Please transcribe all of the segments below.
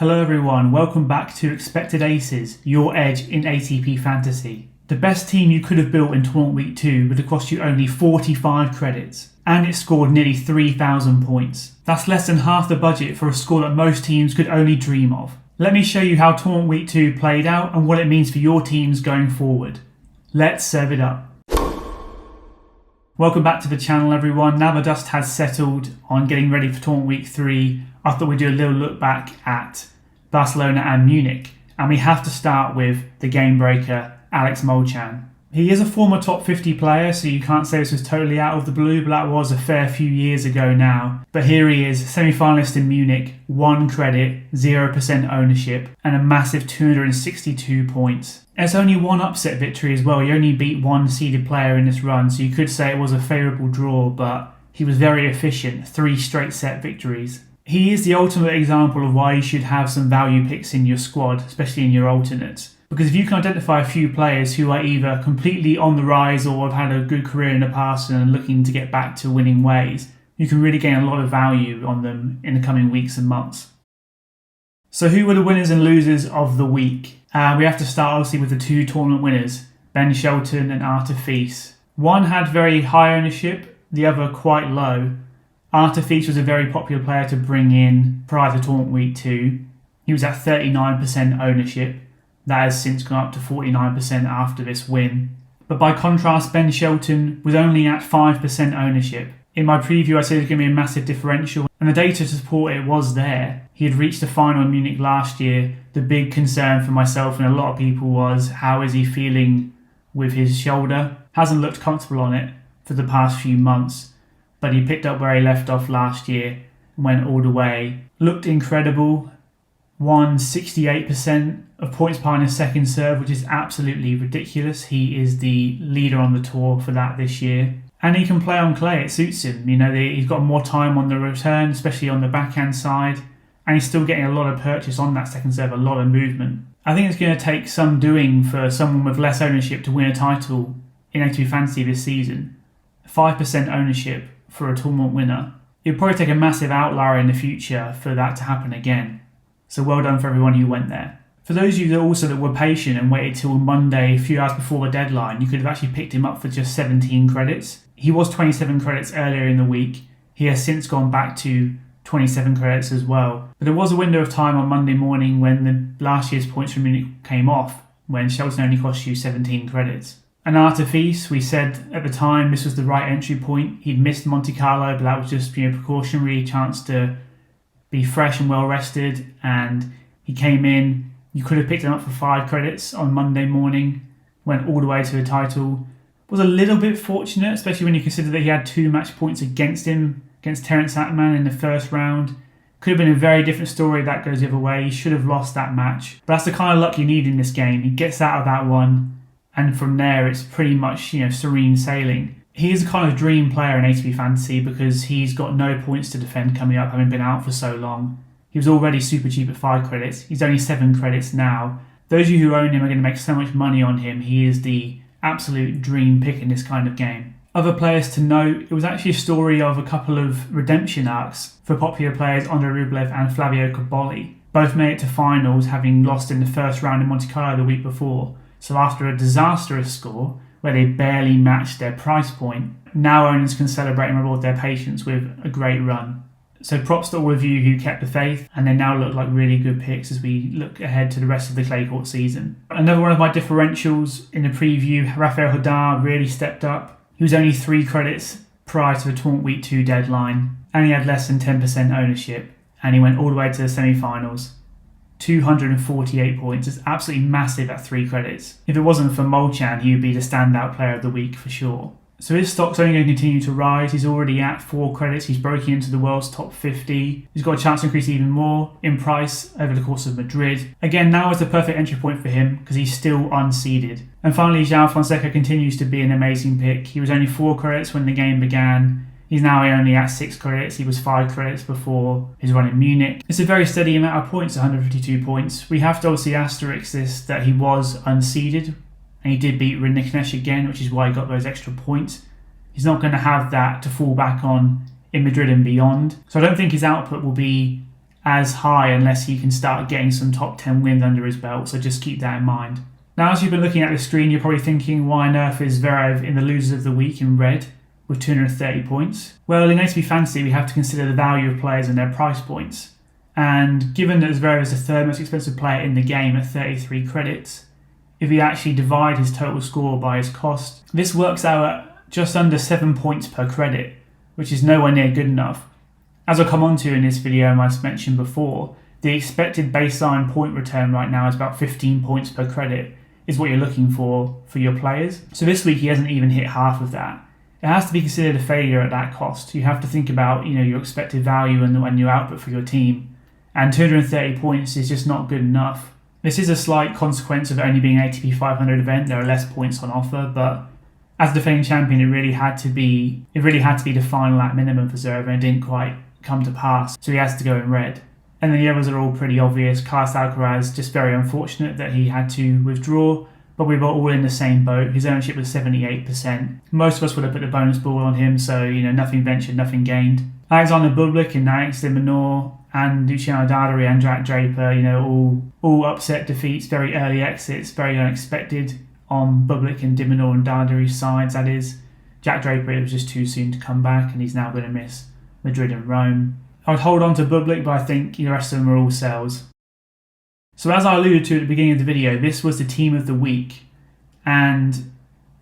Hello everyone, welcome back to Expected Aces, your edge in ATP Fantasy. The best team you could have built in Tournament Week 2 would have cost you only 45 credits, and it scored nearly 3,000 points. That's less than half the budget for a score that most teams could only dream of. Let me show you how Tournament Week 2 played out and what it means for your teams going forward. Let's serve it up. Welcome back to the channel everyone. Now the dust has settled on getting ready for Tournament Week 3, I thought we'd do a little look back at Barcelona and Munich. And we have to start with the game breaker, Alex Molčan. He is a former top 50 player, so you can't say this was totally out of the blue, but that was a fair few years ago now. But here he is, semi-finalist in Munich, 1 credit, 0% ownership, and a massive 262 points. It's only one upset victory as well. He only beat one seeded player in this run, so you could say it was a favourable draw, but he was very efficient, 3 straight set victories. He is the ultimate example of why you should have some value picks in your squad, especially in your alternates. Because if you can identify a few players who are either completely on the rise or have had a good career in the past and are looking to get back to winning ways, you can really gain a lot of value on them in the coming weeks and months. So who were the winners and losers of the week? We have to start obviously with the 2 tournament winners, Ben Shelton and ATP Fils. One had very high ownership, the other quite low. ATP Fils was a very popular player to bring in prior to Tournament Week 2. He was at 39% ownership. That has since gone up to 49% after this win. But by contrast, Ben Shelton was only at 5% ownership. In my preview, I said it was going to be a massive differential, and the data to support it was there. He had reached the final in Munich last year. The big concern for myself and a lot of people was, how is he feeling with his shoulder? Hasn't looked comfortable on it for the past few months. But he picked up where he left off last year and went all the way. Looked incredible. Won 68% of points behind his second serve, which is absolutely ridiculous. He is the leader on the tour for that this year. And he can play on clay, it suits him. You know, he's got more time on the return, especially on the backhand side. And he's still getting a lot of purchase on that second serve, a lot of movement. I think it's going to take some doing for someone with less ownership to win a title in ATP Fantasy this season. 5% ownership for a tournament winner. It'll probably take a massive outlier in the future for that to happen again. So well done for everyone who went there. For those of you that were patient and waited till Monday, a few hours before the deadline, you could have actually picked him up for just 17 credits. He was 27 credits earlier in the week. He has since gone back to 27 credits as well. But there was a window of time on Monday morning when the last year's points from Munich came off, when Shelton only cost you 17 credits. And ATP Fils, we said at the time this was the right entry point. He'd missed Monte Carlo, but that was just precautionary chance to be fresh and well rested. And he came in. You could have picked him up for 5 credits on Monday morning. Went all the way to the title. Was a little bit fortunate, especially when you consider that he had 2 match points against him, against Terence Atman in the first round. Could have been a very different story if that goes the other way. He should have lost that match. But that's the kind of luck you need in this game. He gets out of that one. And from there, it's pretty much, serene sailing. He is a kind of dream player in ATP Fantasy because he's got no points to defend coming up, having been out for so long. He was already super cheap at 5 credits. He's only 7 credits now. Those of you who own him are going to make so much money on him. He is the absolute dream pick in this kind of game. Other players to note, it was actually a story of a couple of redemption arcs for popular players Andrei Rublev and Rublev Cobolli. Both made it to finals, having lost in the first round in Monte Carlo the week before. So after a disastrous score, where they barely matched their price point, now owners can celebrate and reward their patience with a great run. So props to all of you who kept the faith, and they now look like really good picks as we look ahead to the rest of the clay court season. Another one of my differentials in the preview, Rafael Jodar really stepped up. He was only 3 credits prior to the Tournament Week 2 deadline, and he had less than 10% ownership, and he went all the way to the semi-finals. 248 points. It's absolutely massive at 3 credits. If it wasn't for Molčan, he would be the standout player of the week for sure. So his stock's only going to continue to rise. He's already at 4 credits. He's broken into the world's top 50. He's got a chance to increase even more in price over the course of Madrid. Again, now is the perfect entry point for him because he's still unseeded. And finally, Fonseca continues to be an amazing pick. He was only 4 credits when the game began. He's now only at 6 credits. He was 5 credits before his run in Munich. It's a very steady amount of points, 152 points. We have to obviously asterisk this that he was unseeded and he did beat Rinniknesh again, which is why he got those extra points. He's not going to have that to fall back on in Madrid and beyond. So I don't think his output will be as high unless he can start getting some top 10 wins under his belt, so just keep that in mind. Now, as you've been looking at the screen, you're probably thinking, why on earth is Zverev in the losers of the week in red with 230 points? Well, in ATP Fantasy, we have to consider the value of players and their price points. And given that Zverev is the third most expensive player in the game at 33 credits, if we actually divide his total score by his cost, this works out at just under 7 points per credit, which is nowhere near good enough. As I'll come on to in this video, and as mentioned before, the expected baseline point return right now is about 15 points per credit, is what you're looking for your players. So this week he hasn't even hit half of that. It has to be considered a failure at that cost. You have to think about your expected value and your output for your team. And 230 points is just not good enough. This is a slight consequence of only being an ATP 500 event. There are less points on offer, but as defending champion, it really had to be the final at minimum for Zverev, and it didn't quite come to pass. So he has to go in red. And then the others are all pretty obvious. Carlos Alcaraz, just very unfortunate that he had to withdraw, but we were all in the same boat. His ownership was 78%. Most of us would have put the bonus ball on him, so nothing ventured, nothing gained. Alexander Bublik and Alex de Minaur and Luciano Darderi and Jack Draper, all upset defeats, very early exits, very unexpected on Bublik and de Minaur and Darderi's sides, that is. Jack Draper, it was just too soon to come back, and he's now going to miss Madrid and Rome. I would hold on to Bublik, but I think the rest of them are all sells. So as I alluded to at the beginning of the video, this was the team of the week. And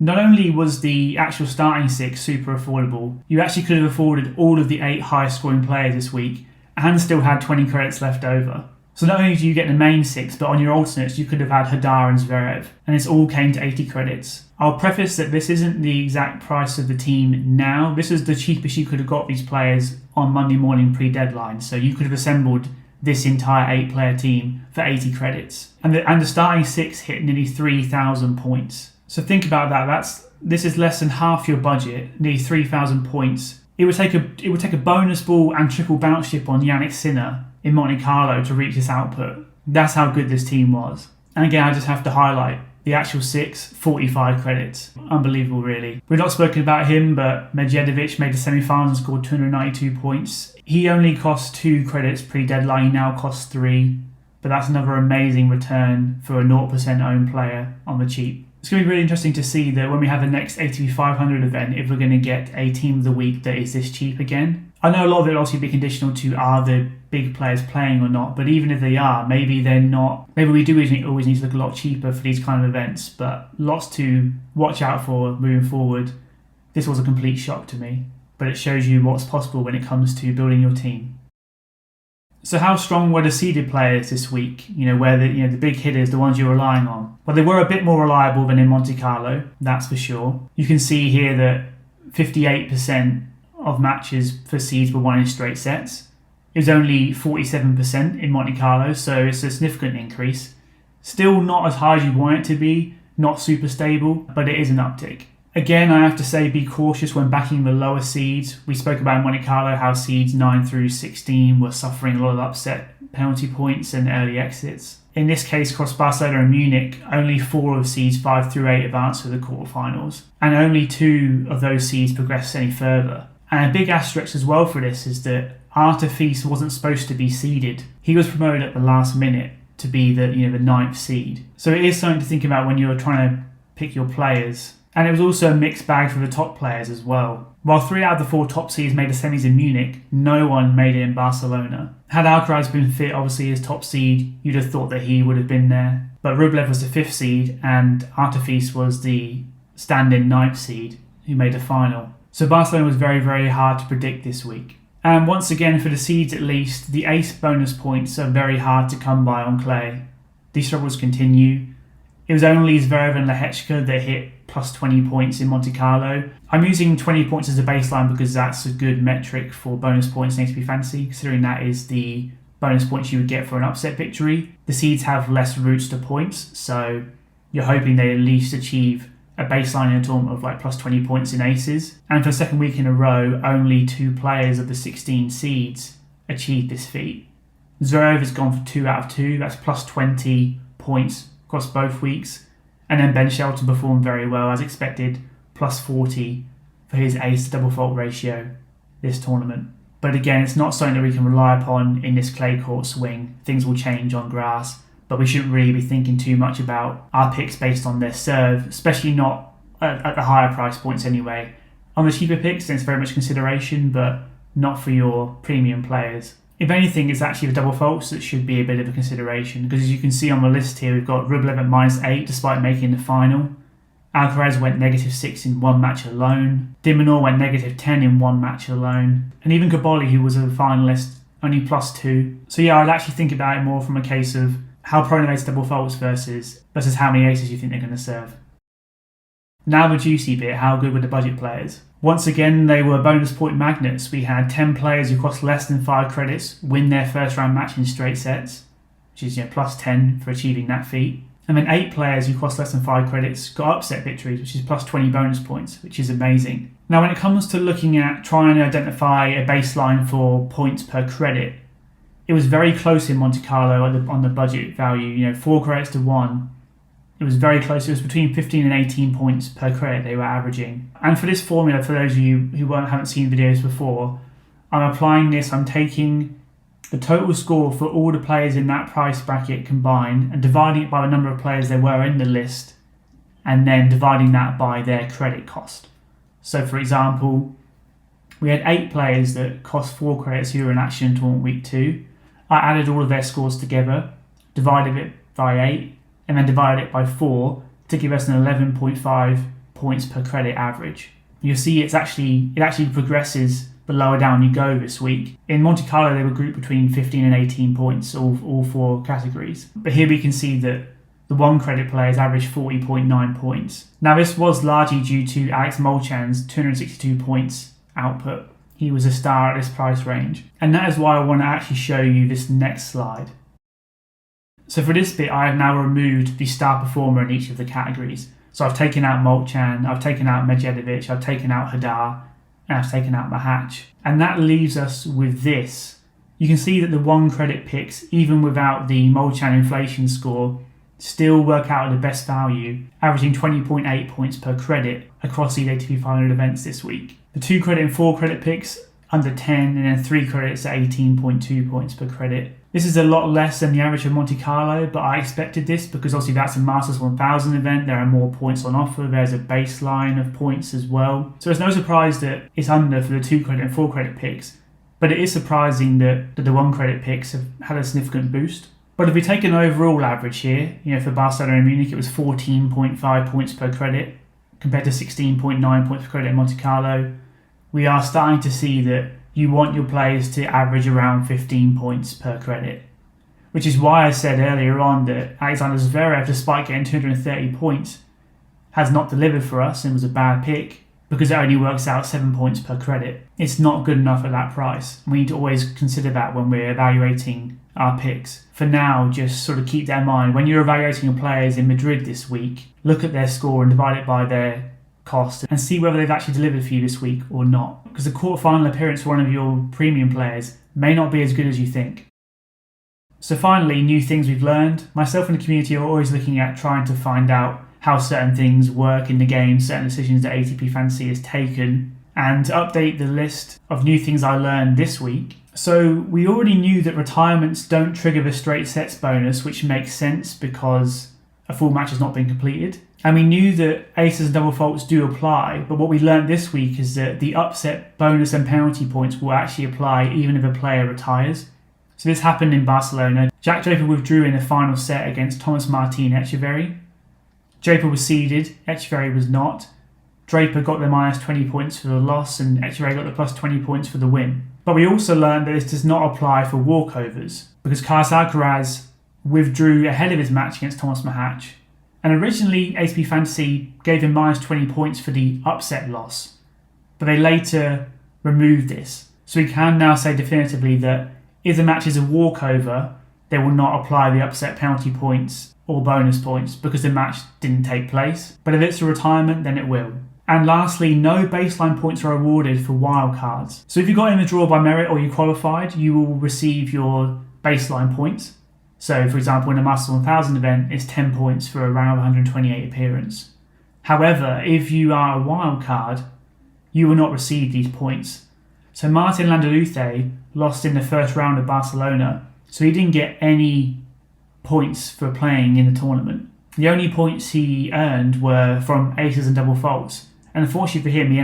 not only was the actual starting six super affordable, you actually could have afforded all of the 8 highest scoring players this week and still had 20 credits left over. So not only do you get the main 6, but on your alternates you could have had Jodar and Zverev, and this all came to 80 credits. I'll preface that this isn't the exact price of the team now. This is the cheapest you could have got these players on Monday morning pre-deadline. So you could have assembled this entire 8-player team for 80 credits. And the starting 6 hit nearly 3,000 points. So think about that. This is less than half your budget, nearly 3,000 points. It would take a bonus ball and triple bounce chip on Yannick Sinner in Monte Carlo to reach this output. That's how good this team was. And again, I just have to highlight the actual 6, 45 credits. Unbelievable, really. We've not spoken about him, but Medjedovic made the semi-finals and scored 292 points. He only cost 2 credits pre-deadline. He now costs 3. But that's another amazing return for a 0% owned player on the cheap. It's going to be really interesting to see that when we have the next ATP 500 event, if we're going to get a team of the week that is this cheap again. I know a lot of it will obviously be conditional to are the big players playing or not, but even if they are, maybe they're not. Maybe we do always need to look a lot cheaper for these kind of events, but lots to watch out for moving forward. This was a complete shock to me, but it shows you what's possible when it comes to building your team. So how strong were the seeded players this week? Where the big hitters, the ones you're relying on? Well, they were a bit more reliable than in Monte Carlo, that's for sure. You can see here that 58% of matches for seeds were won in straight sets. It was only 47% in Monte Carlo, so it's a significant increase. Still not as high as you want it to be, not super stable, but it is an uptick. Again, I have to say be cautious when backing the lower seeds. We spoke about in Monte Carlo how seeds 9 through 16 were suffering a lot of upset penalty points and early exits. In this case, across Barcelona and Munich, only 4 of seeds 5 through 8 advanced to the quarterfinals, and only 2 of those seeds progressed any further. And a big asterisk as well for this is that ATP Fils wasn't supposed to be seeded. He was promoted at the last minute to be the 9th seed. So it is something to think about when you're trying to pick your players. And it was also a mixed bag for the top players as well. While 3 out of the 4 top seeds made the semis in Munich, no one made it in Barcelona. Had Alcaraz been fit, obviously as top seed, you'd have thought that he would have been there. But Rublev was the 5th seed and ATP Fils was the stand-in 9th seed who made the final. So Barcelona was very, very hard to predict this week. And once again, for the seeds at least, the ace bonus points are very hard to come by on clay. These struggles continue. It was only Zverev and Lehechka that hit plus 20 points in Monte Carlo. I'm using 20 points as a baseline because that's a good metric for bonus points in ATP Fantasy, considering that is the bonus points you would get for an upset victory. The seeds have less routes to points, so you're hoping they at least achieve a baseline in a tournament of like plus 20 points in aces. And for the second week in a row, only 2 players of the 16 seeds achieved this feat. Zverev has gone for 2 out of 2, that's plus 20 points across both weeks. And then Ben Shelton performed very well, as expected, plus 40 for his ace to double fault ratio this tournament. But again, it's not something that we can rely upon in this clay court swing. Things will change on grass, but we shouldn't really be thinking too much about our picks based on their serve, especially not at the higher price points anyway. On the cheaper picks, then it's very much consideration, but not for your premium players. If anything, it's actually the double faults that should be a bit of a consideration, because as you can see on the list here, we've got Rublev at -8 despite making the final. Alcaraz went -6 in one match alone. De Minaur went -10 in one match alone. And even Cobolli, who was a finalist, only +2. So yeah, I'd actually think about it more from a case of how prone are they to double faults versus how many aces you think they're going to serve. Now the juicy bit, how good were the budget players? Once again, they were bonus point magnets. We had 10 players who cost less than 5 credits win their first round match in straight sets, which is +10 for achieving that feat. And then 8 players who cost less than 5 credits got upset victories, which is +20 bonus points, which is amazing. Now, when it comes to looking at trying to identify a baseline for points per credit, it was very close in Monte Carlo on the budget value. 4 credits to 1. It was very close. It was between 15 and 18 points per credit they were averaging. And for this formula, for those of you who haven't seen videos before, I'm applying this. I'm taking the total score for all the players in that price bracket combined and dividing it by the number of players there were in the list, and then dividing that by their credit cost. So for example, we had 8 players that cost 4 credits who were in action in tournament week 2. I added all of their scores together, divided it by 8, and then divided it by 4 to give us an 11.5 points per credit average. You'll see it actually progresses the lower down you go this week. In Monte Carlo, they were grouped between 15 and 18 points, all 4 categories. But here we can see that the 1 credit players averaged 40.9 points. Now, this was largely due to Alex Molčan's 262 points output. He was a star at this price range. And that is why I want to actually show you this next slide. So for this bit, I have now removed the star performer in each of the categories. So I've taken out Molčan, I've taken out Medjedovic, I've taken out Jodar, and I've taken out Mahach. And that leaves us with this. You can see that the 1 credit picks, even without the Molčan inflation score, still work out at the best value, averaging 20.8 points per credit across these ATP 500 events this week. The 2 credit and 4 credit picks under 10, and then 3 credits at 18.2 points per credit. This is a lot less than the average of Monte Carlo, but I expected this because obviously that's a Masters 1000 event. There are more points on offer. There's a baseline of points as well. So it's no surprise that it's under for the 2 credit and 4 credit picks, but it is surprising that the 1 credit picks have had a significant boost. But if we take an overall average here, for Barcelona Munich, it was 14.5 points per credit compared to 16.9 points per credit in Monte Carlo. We are starting to see that you want your players to average around 15 points per credit, which is why I said earlier on that Alexander Zverev, despite getting 230 points, has not delivered for us and was a bad pick because it only works out 7 points per credit. It's not good enough at that price. We need to always consider that when we're evaluating our picks. For now, just sort of keep that in mind. When you're evaluating your players in Madrid this week, look at their score and divide it by their cost and see whether they've actually delivered for you this week or not. Because the quarterfinal appearance for one of your premium players may not be as good as you think. So finally, new things we've learned. Myself and the community are always looking at trying to find out how certain things work in the game, certain decisions that ATP Fantasy has taken, and to update the list of new things I learned this week. So we already knew that retirements don't trigger the straight sets bonus, which makes sense because a full match has not been completed. And we knew that aces and double faults do apply, but what we learned this week is that the upset bonus and penalty points will actually apply even if a player retires. So this happened in Barcelona. Jack Draper withdrew in the final set against Thomas Martin Etcheverry. Draper was seeded, Etcheverry was not. Draper got the -20 points for the loss and Etcheverry got the +20 points for the win. But we also learned that this does not apply for walkovers because Carlos Alcaraz withdrew ahead of his match against Thomas Mahach. And originally, ATP Fantasy gave him -20 points for the upset loss, but they later removed this. So we can now say definitively that if the match is a walkover, they will not apply the upset penalty points or bonus points because the match didn't take place. But if it's a retirement, then it will. And lastly, no baseline points are awarded for wildcards. So if you got in the draw by merit or you qualified, you will receive your baseline points. So, for example, in a Masters 1000 event, it's 10 points for a round of 128 appearance. However, if you are a wild card, you will not receive these points. So Martin Landaluce lost in the first round of Barcelona, so he didn't get any points for playing in the tournament. The only points he earned were from aces and double faults, and unfortunately for him, he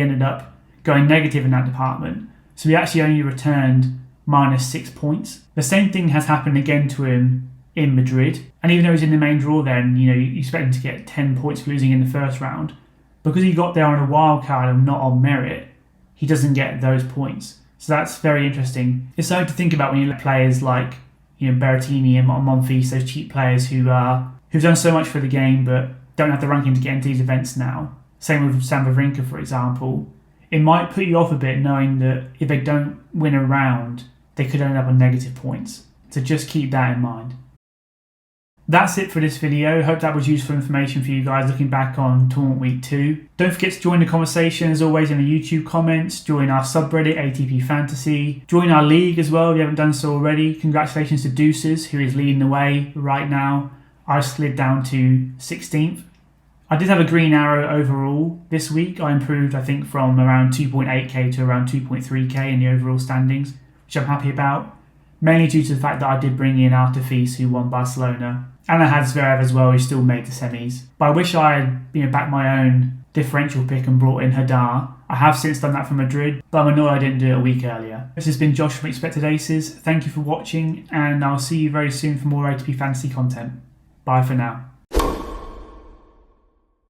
ended up going negative in that department. So he actually only returned -6 points. The same thing has happened again to him in Madrid, and even though he's in the main draw there, and you expect him to get 10 points for losing in the first round, because he got there on a wild card and not on merit, he doesn't get those points. So that's very interesting. It's something to think about when you let players like Berrettini and Monfils, those cheap players who've done so much for the game but don't have the ranking to get into these events now. Same with Stan Wawrinka, for example. It might put you off a bit knowing that if they don't win a round, they could end up on negative points. So just keep that in mind. That's it for this video. Hope that was useful information for you guys looking back on Tournament Week 2. Don't forget to join the conversation as always in the YouTube comments. Join our subreddit, ATP Fantasy. Join our league as well if you haven't done so already. Congratulations to Deuces, who is leading the way right now. I slid down to 16th. I did have a green arrow overall this week. I improved, I think, from around 2.8k to around 2.3k in the overall standings, which I'm happy about. Mainly due to the fact that I did bring in Shelton Fils, who won Barcelona. And I had Zverev as well, who still made the semis. But I wish I had backed my own differential pick and brought in Jodar. I have since done that for Madrid, but I'm annoyed I didn't do it a week earlier. This has been Josh from Expected Aces. Thank you for watching, and I'll see you very soon for more ATP Fantasy content. Bye for now.